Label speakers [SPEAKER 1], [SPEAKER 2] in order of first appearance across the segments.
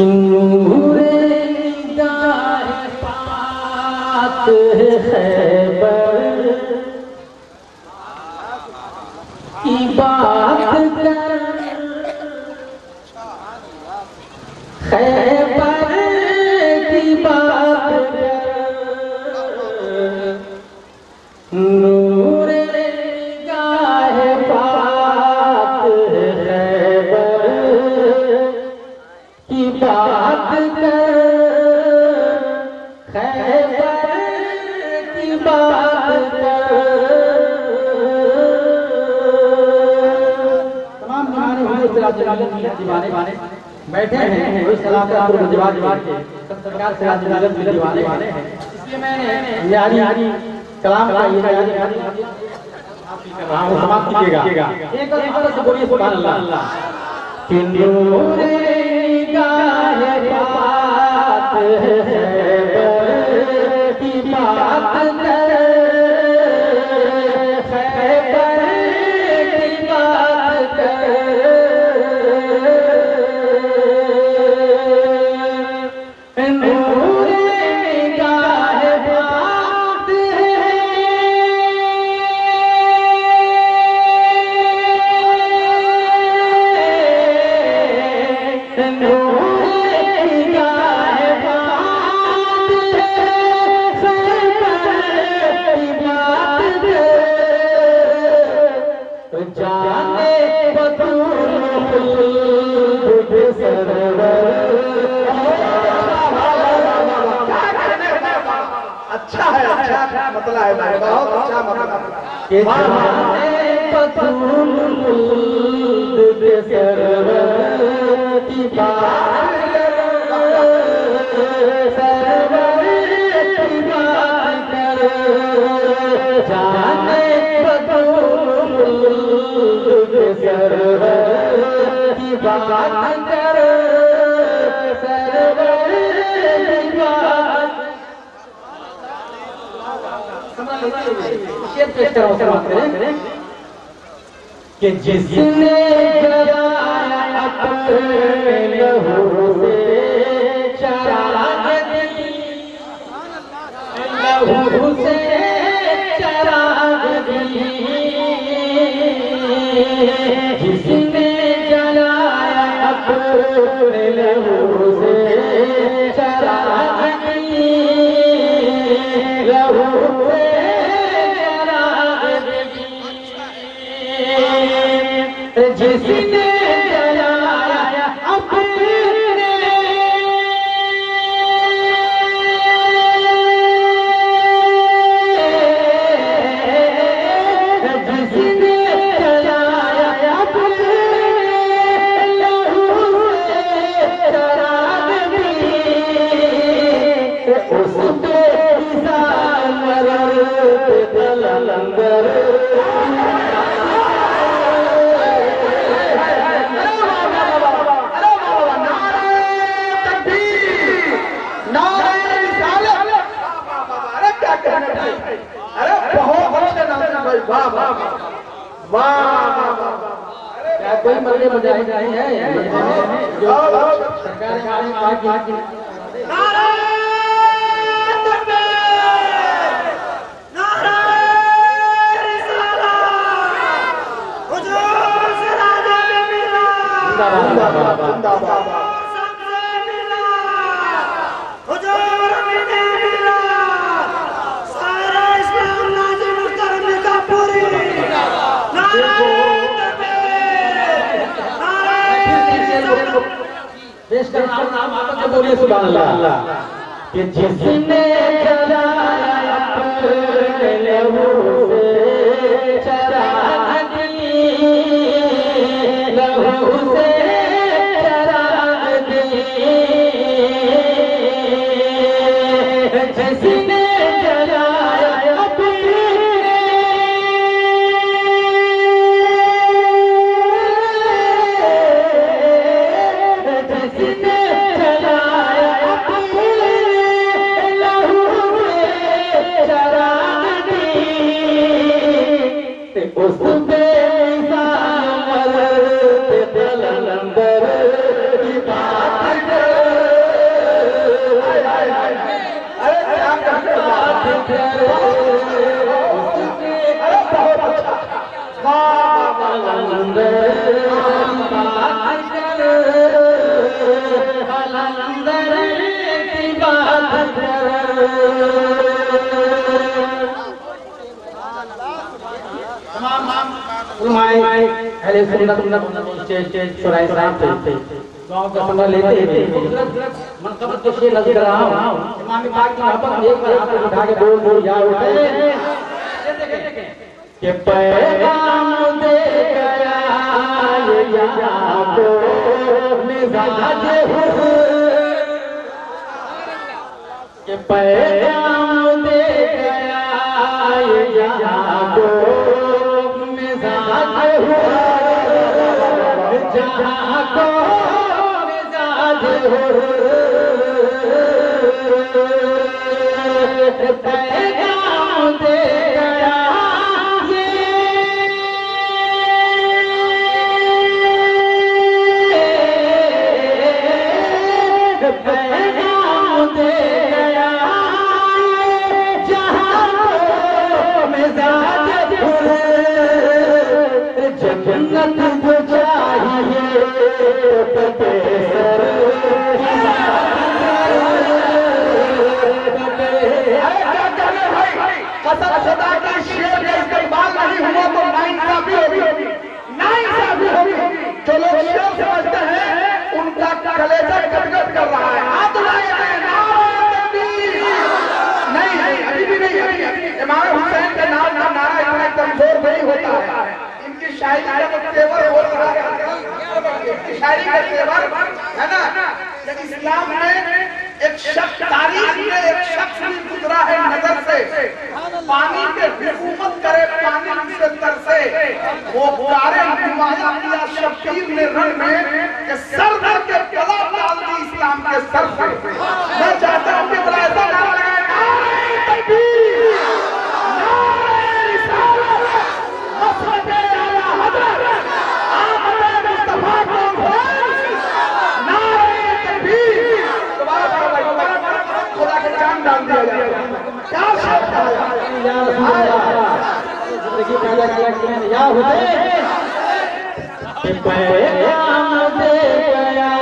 [SPEAKER 1] नूरे निगाह पाक खैबर की बात कर, खैबर की बात कर, नूरे निगाह पाक खैबर की बात कर, खैबर की बात कर। तमाम दीवाने बैठे हैं वही सलाम जवाब के सब सरकार से दीवाने वाले हैं, इसलिए मैंने यानी कलाम का ये समाप्त कीजिएगा। एक बार से बोलिए सुभान अल्लाह। कि नूरे निगाह पाक खैबर की बात कर, खैबर की बात कर, नूरे निगाह पाक
[SPEAKER 2] अच्छा है, मतलब है भाई, बहुत अच्छा मतलब
[SPEAKER 1] के जाने पतूल के सरवर की बात कर, सरवर की बात कर, जाने पतूल के सरवर की बात कर, सरवर की बात। शेर पेश करो कि जिसने जलाया अपने लहू से चराग दी, लहू से चराग दी, जिसने जलाया अपने लहू से चराग दी, लहू जिसने जलाया अपने जिसने जलाया अपने लहू से चराग दी, उस पे कलंदर क्या कोई मरने बजाई नहीं है जो सरकार ने कहा कि बोलिए सुभान अल्लाह। कि जिसने जलाया अपने लहू से चराग दी, लहू से चराग दी, जिसने जलाया अपने जिसने उस बेजामर कलंदर की बात कर, पहले सुन्नत शुराए साहब थे गाँव का समय लेते थे मनकबत के शेर नजर रहा हूँ इमाम पाक की मोहब्बत एक बार हाथ उठा के बोल या उठे कि पैगाम दे गया ये यादों मिजाज कि पैगाम दे गया ये यादों मिजाज जहाँ को मिजाज पैगाम दे गया पैगाम दे गया जहाँ को मिजाज जन्नत जो चाहिए
[SPEAKER 2] कसम खुदा का शेर का इस्तेमाल नहीं हुआ तो नाइंसाफी होगी, नाइंसाफी होगी। जो लोग शेर समझते हैं उनका कलेजा गदगद कर रहा है। हाथ उठाइए, नहीं अभी भी नहीं। इमाम हुसैन का नारा इतना कमजोर नहीं होता है। इनकी शायरी का तो तेवर हो रहा है, इनकी शायरी का तेवर है ना। इस्लाम में एक शख्स तारीख में एक शख्स भी गुजरा है नजर से, पानी पे हुकूमत करे पानी से तरसे, वो प्यारे नुमाया किया शब्बीर ने रण में कि सर धर के गला डाल दी इस्लाम के सर पर। मैं चाहता हूँ कि बड़ा ऐसा नारा लगाए, नारे तकबीर, नारे रिसालत, मसहब आला हज़रत अहमद मुस्तफा को नारे तकबीर। खुदा के जान डाल दिया जाएगा। क्या शब्द
[SPEAKER 1] जिंदगी पैदा किया या हुसैन कि पैगाम दे गया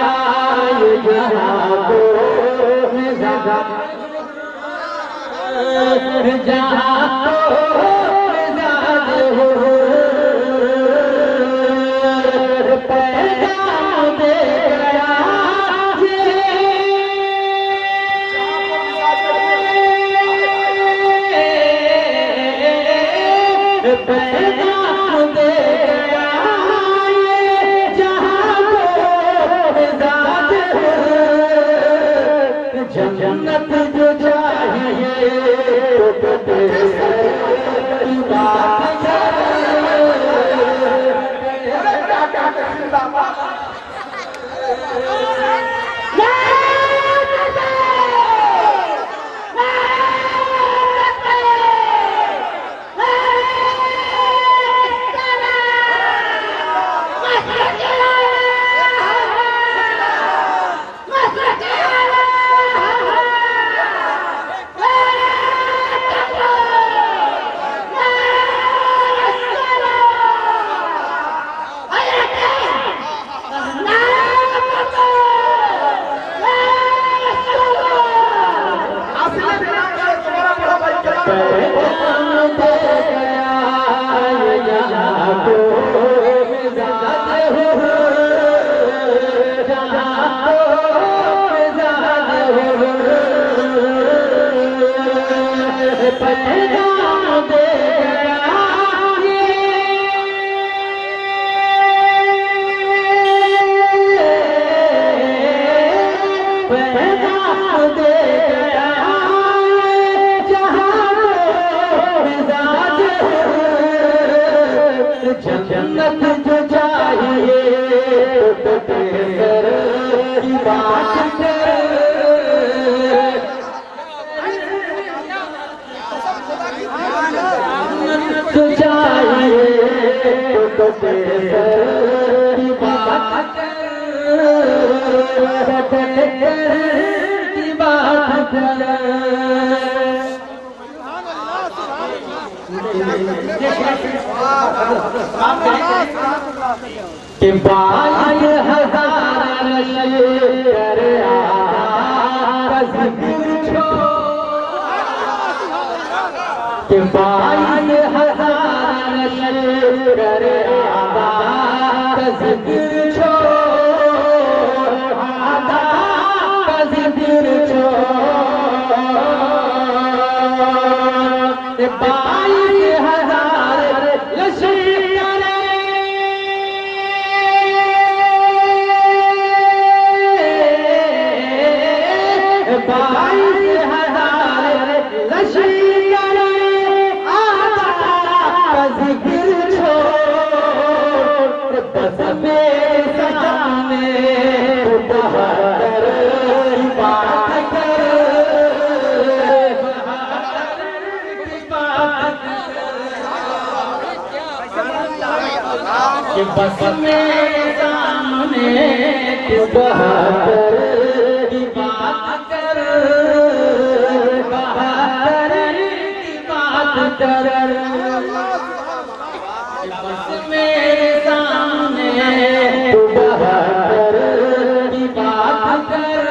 [SPEAKER 1] ये यादों मिजाज जहाँ को मिजाज पैगाम दे गया पैगाम दे गया जहाँ को मिजाज जन्नत जो चाहिए जन्नत जो चाहिए की बात जो चाहिए की बात की बात कि 22,000 लश्कर आया जिक्र छो कि 22,000 लश्कर आया जिक्र छोड़, आका का जिक्र छोड़, 22,000 लश्करे, 22,000 लश्करे, आका का जिक्र छोड़, बस मेरे सामने बहादुर की बात कर, कि बस मेरे सामने तू बहादुर की बात कर, बहादुर की बात कर, बस मेरे सामने तू बहादुर की बात कर,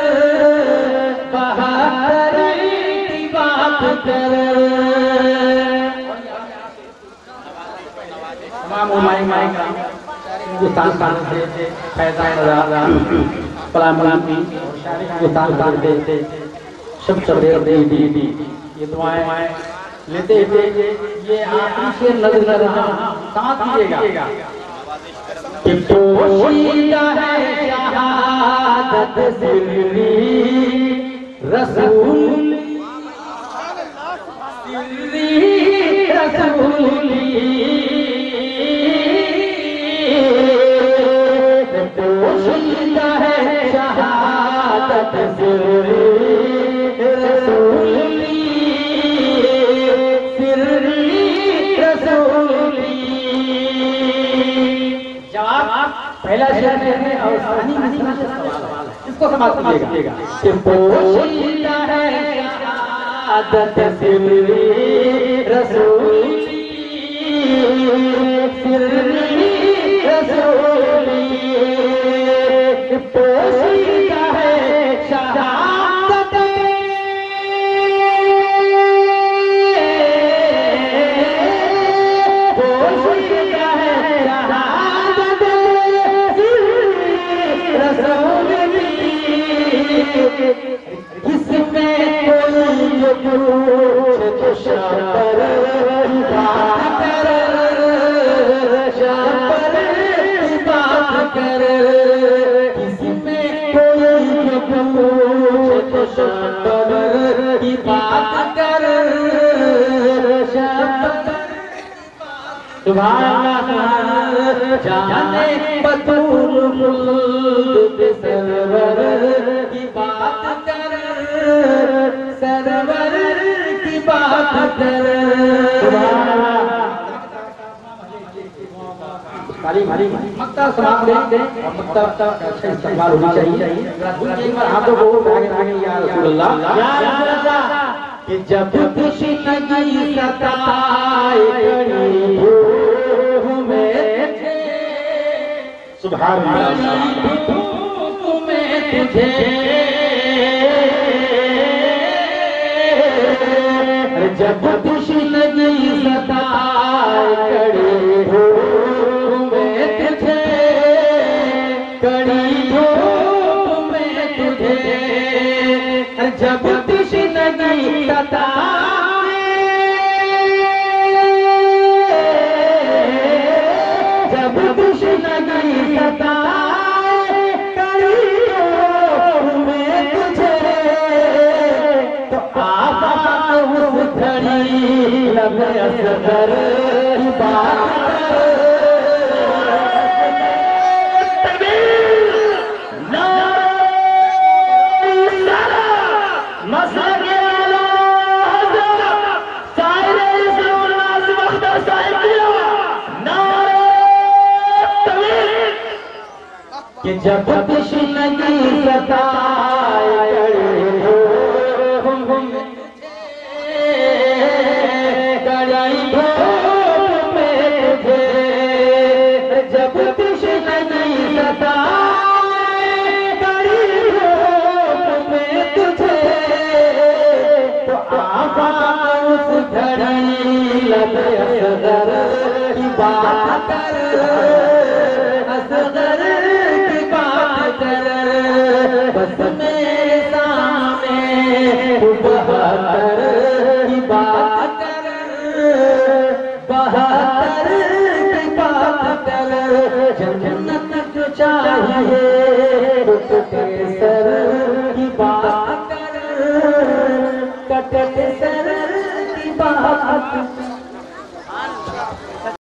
[SPEAKER 1] बहादुर की बात कर। तमाम उलमाए का हिंदुस्तान से फैजान रहा कलामी हिंदुस्तान से सब दी ये दुआएं लेते हुए ये आखिरी से नजर साथ दीजिएगा कि पोशीदा है शहादत सिर्री रसूल, सिर्री रसूली, पोशीदा है शहादत सिर्री रसूली, सिर्री रसूली। जवाब पहला शेर में और सानी मसला से सवाल है, इसको समझ लीजिएगा कि पोशीदा है शहादत सिर्री रसूली, सिर्री रसूली, पोशीदा है शहादत, पोशीदा है शहादत रसूली, इसमें कोई पूछे तो शापर बात कर, शापर बात कर, इसमें कोई पूछे तो शापर की बात कर, शापर सुभान अल्लाह। जाने बतूल मुल्क सरवर की बात कर, सरवर की बात कर, मक्ता समाप्त दें और मक्ता अच्छा इस्तेमाल होना चाहिए। एक बार आप लोग आगे या रसूलुल्लाह कि जब खुशी नगी सताए कड़ी में थे, सुभान अल्लाह में तुझे, जब खुशी नगी सताए कड़ी में तुझे, कड़ी में तुझे, जब खुशी नगी सताए, जब खुशी नगी सताए कड़ी में तुझे, तो आबा उस घड़ी लब असगर की बात कर, कि जब खुशी नगी सताए कड़ी में तुझे, जब खुशी नगी सताए कड़ी में तुझे, तो आबा उस घड़ी लब असगर की बात कर, असगर की बात कर, बस मेरे सामने तू 72 की बात कर, 72 की बात कर। जन्नत जो चाहिए कटे सर की बात कर, कटे सर की बात।